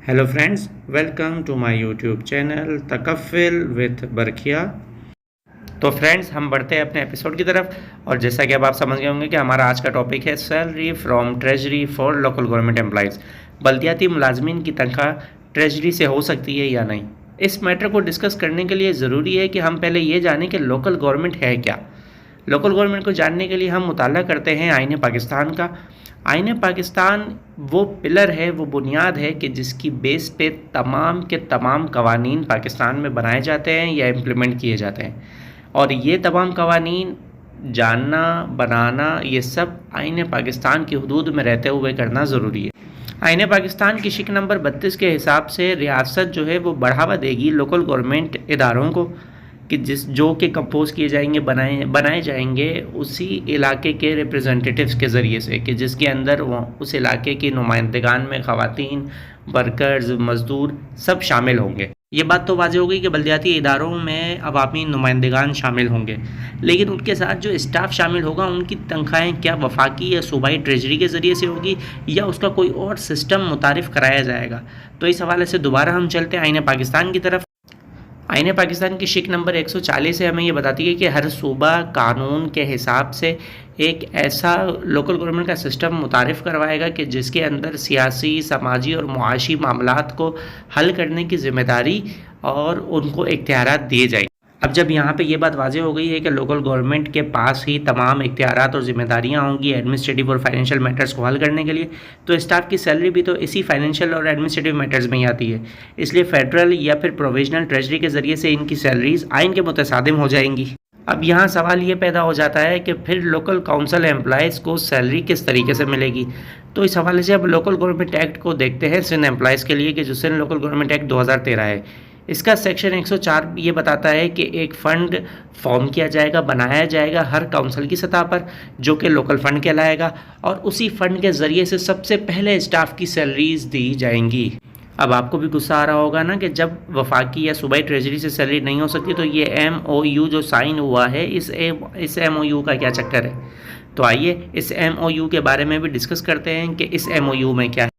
Hello friends, welcome to my YouTube channel तकफ़िल with बरखिया। तो फ्रेंड्स, हम बढ़ते हैं अपने एपिसोड की तरफ। और जैसा कि अब आप समझ गए होंगे कि हमारा आज का टॉपिक है salary from treasury for local government employees. बल्दियाती मुलाजमीन की तनख्वाह ट्रेजरी से हो सकती है या नहीं। इस मैटर को डिस्कस करने के लिए ज़रूरी है कि हम पहले ये जानें कि लोकल गवर्नमेंट है क्या। लोकल गवर्नमेंट को जानने के लिए हम मुताला करते हैं आईन पाकिस्तान का। आईन पाकिस्तान वो पिलर है, वो बुनियाद है कि जिसकी बेस पे तमाम के तमाम कवानीन पाकिस्तान में बनाए जाते हैं या इम्प्लीमेंट किए जाते हैं। और ये तमाम कवानीन जानना, बनाना, ये सब आईन पाकिस्तान की हदूद में रहते हुए करना ज़रूरी है। आईन पाकिस्तान की शिक नंबर 32 के हिसाब से रियासत जो है वो बढ़ावा देगी लोकल गवर्नमेंट इदारों को कि जो कि कंपोज किए जाएंगे, बनाए जाएंगे उसी इलाके के रिप्रेजेंटेटिव्स के ज़रिए से, कि जिसके अंदर वो उस इलाके की नुमाइंदगान में ख़वातीन, वर्कर्स, मज़दूर सब शामिल होंगे। ये बात तो वाज़ेह हो गई कि बल्दियाती इदारों में अवामी नुमाइंदगान शामिल होंगे, लेकिन उनके साथ जो स्टाफ शामिल होगा उनकी तनख्वाहें क्या वफाकी या सूबाई ट्रेजरी के ज़रिए से होगी या उसका कोई और सिस्टम मुतारिफ़ कराया जाएगा। तो इस हवाले से दोबारा हम चलते हैं आईन पाकिस्तान की तरफ। आईन पाकिस्तान की शिक नंबर 140 से हमें ये बताती है कि हर सूबा कानून के हिसाब से एक ऐसा लोकल गवर्नमेंट का सिस्टम मुतारिफ़ करवाएगा कि जिसके अंदर सियासी, समाजी और मुआशी मामलात को हल करने की ज़िम्मेदारी और उनको इख्तियारात दिए जाएंगे। अब जब यहाँ पे ये बात वाज़ेह हो गई है कि लोकल गवर्नमेंट के पास ही तमाम इख्तियारात और ज़िम्मेदारियाँ होंगी एडमिनिस्ट्रेटिव और फाइनेंशियल मैटर्स को हल करने के लिए, तो स्टाफ की सैलरी भी तो इसी फाइनेंशियल और एडमिनिस्ट्रेटिव मैटर्स में ही आती है। इसलिए फेडरल या फिर प्रोविजनल ट्रेजरी के ज़रिए से इनकी सैलरीज आइन के मुतसादिम हो जाएंगी। अब यहाँ सवाल ये पैदा हो जाता है कि फिर लोकल काउंसिल एम्प्लॉयज़ को सैलरी किस तरीके से मिलेगी। तो इस हवाले से अब लोकल गवर्नमेंट एक्ट को देखते हैं सिंध एम्प्लॉयज़ के लिए, कि जो सिंध लोकल गवर्नमेंट एक्ट 2013 है। इसका सेक्शन 104 ये बताता है कि एक फ़ंड फॉर्म किया जाएगा, बनाया जाएगा हर काउंसिल की सतह पर, जो कि लोकल फ़ंड कहलाएगा, और उसी फ़ंड के ज़रिए से सबसे पहले स्टाफ की सैलरीज दी जाएंगी। अब आपको भी गुस्सा आ रहा होगा ना कि जब वफाकी या सूबाई ट्रेजरी से सैलरी नहीं हो सकती तो ये MOU जो साइन हुआ है, इस MOU का क्या चक्कर है। तो आइए इस MOU के बारे में भी डिस्कस करते हैं कि इस MOU में क्या है।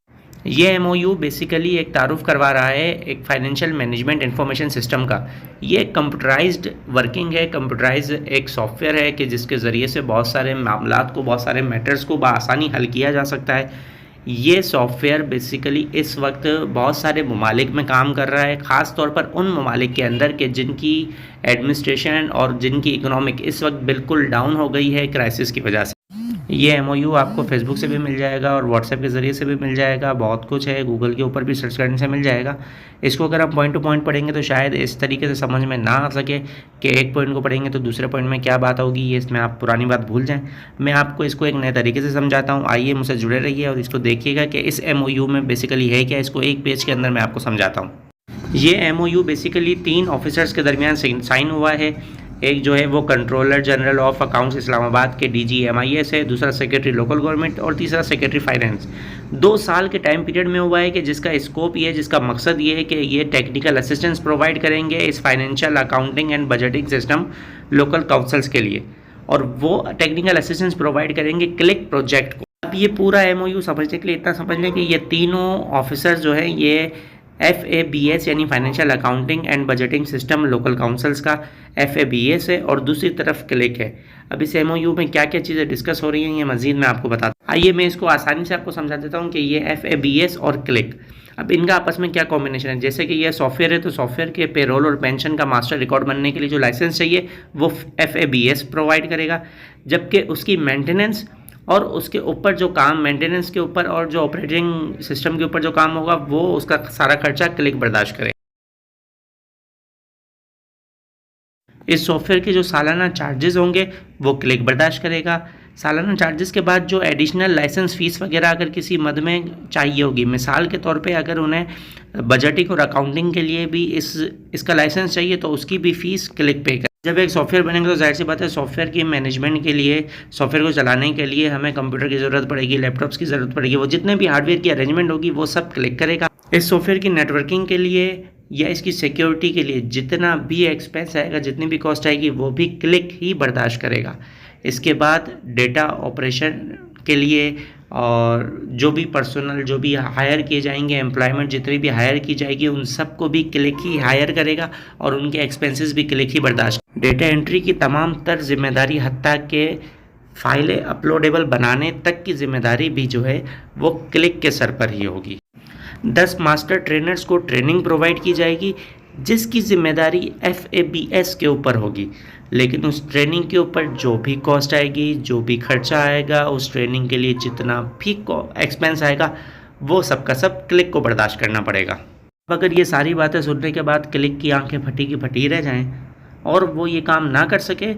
ये MOU बेसिकली एक तारुफ करवा रहा है एक फाइनेंशियल मैनेजमेंट इंफॉर्मेशन सिस्टम का। ये कंप्यूटराइज्ड वर्किंग है, कंप्यूटराइज्ड एक सॉफ्टवेयर है कि जिसके ज़रिए से बहुत सारे मामलात को, बहुत सारे मैटर्स को बआसानी हल किया जा सकता है। ये सॉफ्टवेयर बेसिकली इस वक्त बहुत सारे ममालिक में काम कर रहा है, ख़ास तौर पर उन ममालिक के अंदर के जिनकी एडमिनिस्ट्रेशन और जिनकी इकोनॉमिक इस वक्त बिल्कुल डाउन हो गई है क्राइसिस की वजह से। ये MOU आपको फेसबुक से भी मिल जाएगा और व्हाट्सएप के ज़रिए से भी मिल जाएगा, बहुत कुछ है, गूगल के ऊपर भी सर्च करने से मिल जाएगा। इसको अगर हम पॉइंट टू पॉइंट पढ़ेंगे तो शायद इस तरीके से समझ में ना आ सके कि एक पॉइंट को पढ़ेंगे तो दूसरे पॉइंट में क्या बात होगी, ये इसमें आप पुरानी बात भूल जाएं। मैं आपको इसको एक नए तरीके से समझाता हूँ, आइए मुझसे जुड़े रहिए और इसको देखिएगा कि इस MOU में बेसिकली है क्या। इसको एक पेज के अंदर मैं आपको समझाता हूँ। ये MOU बेसिकली 3 ऑफिसर्स के दरमियान साइन हुआ है। एक जो है वो controller general of accounts Islamabad के DG MIS है, दूसरा सेक्रेटरी लोकल गवर्नमेंट और तीसरा सेक्रेटरी फाइनेंस। 2 साल के टाइम पीरियड में हुआ है कि जिसका स्कोप ये है, जिसका मकसद ये है कि ये टेक्निकल असिस्टेंस प्रोवाइड करेंगे इस financial accounting and budgeting system local councils के लिए, और वो टेक्निकल असिस्टेंस प्रोवाइड करेंगे क्लिक प्रोजेक्ट को। अब ये पूरा MOU समझने के लिए इतना समझ लें कि ये तीनों ऑफिसर्स जो है ये FABS यानी financial accounting and budgeting system local councils का FABS है, और दूसरी तरफ क्लिक है। अब इस MOU में क्या क्या चीज़ें डिस्कस हो रही हैं ये मज़ीद मैं आपको बताता हूँ। आइए मैं इसको आसानी से आपको समझा देता हूँ कि ये FABS और क्लिक, अब इनका आपस में क्या कॉम्बिनेशन है। जैसे कि ये सॉफ्टवेयर है तो सॉफ्टवेयर के पेरोल और पेंशन का मास्टर रिकॉर्ड बनने के लिए जो लाइसेंस चाहिए वो FABS प्रोवाइड करेगा, जबकि उसकी मेंटेनेंस और उसके ऊपर जो काम, मेंटेनेंस के ऊपर और जो ऑपरेटिंग सिस्टम के ऊपर जो काम होगा वो उसका सारा खर्चा क्लिक बर्दाश्त करे। इस सॉफ्टवेयर के जो सालाना चार्जेस होंगे वो क्लिक बर्दाश्त करेगा। सालाना चार्जेस के बाद जो एडिशनल लाइसेंस फ़ीस वगैरह अगर किसी मद में चाहिए होगी, मिसाल के तौर पे अगर उन्हें बजटिंग और अकाउंटिंग के लिए भी इसका लाइसेंस चाहिए तो उसकी भी फ़ीस क्लिक पे कर। जब एक सॉफ्टवेयर बनेगा तो जाहिर सी बात है सॉफ्टवेयर की मैनेजमेंट के लिए, सॉफ्टवेयर को चलाने के लिए हमें कंप्यूटर की ज़रूरत पड़ेगी, लैपटॉप्स की ज़रूरत पड़ेगी, वो जितने भी हार्डवेयर की अरेंजमेंट होगी वो सब क्लिक करेगा। इस सॉफ्टवेयर की नेटवर्किंग के लिए या इसकी सिक्योरिटी के लिए जितना भी एक्सपेंस आएगा, जितनी भी कॉस्ट आएगी वो भी क्लिक ही बर्दाश्त करेगा। इसके बाद डेटा ऑपरेशन के लिए और जो भी पर्सनल जो भी हायर किए जाएंगे, एम्प्लॉयमेंट जितनी भी हायर की जाएगी उन सबको भी क्लिक ही हायर करेगा और उनके एक्सपेंसेस भी क्लिक ही बर्दाश्त। डेटा एंट्री की तमाम तर जिम्मेदारी हत्ता के फाइलें अपलोडेबल बनाने तक की जिम्मेदारी भी जो है वो क्लिक के सर पर ही होगी। 10 मास्टर ट्रेनर्स को ट्रेनिंग प्रोवाइड की जाएगी जिसकी जिम्मेदारी FABS के ऊपर होगी, लेकिन उस ट्रेनिंग के ऊपर जो भी कॉस्ट आएगी, जो भी खर्चा आएगा, उस ट्रेनिंग के लिए जितना भी एक्सपेंस आएगा वो सब का सब क्लिक को बर्दाश्त करना पड़ेगा। अब अगर ये सारी बातें सुनने के बाद क्लिक की आंखें फटी की फटी रह जाएं और वो ये काम ना कर सके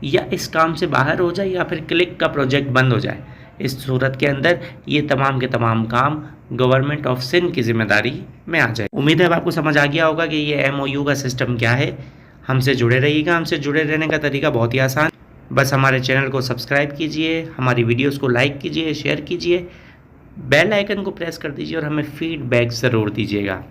या इस काम से बाहर हो जाए या फिर क्लिक का प्रोजेक्ट बंद हो जाए, इस सूरत के अंदर ये तमाम के तमाम काम गवर्नमेंट ऑफ सिंध की जिम्मेदारी में आ जाए। उम्मीद है अब आपको समझ आ गया होगा कि ये MOU का सिस्टम क्या है। हमसे जुड़े रहिएगा। हमसे जुड़े रहने का तरीका बहुत ही आसान, बस हमारे चैनल को सब्सक्राइब कीजिए, हमारी वीडियोस को लाइक कीजिए, शेयर कीजिए, बेल आइकन को प्रेस कर दीजिए और हमें फीडबैक ज़रूर दीजिएगा।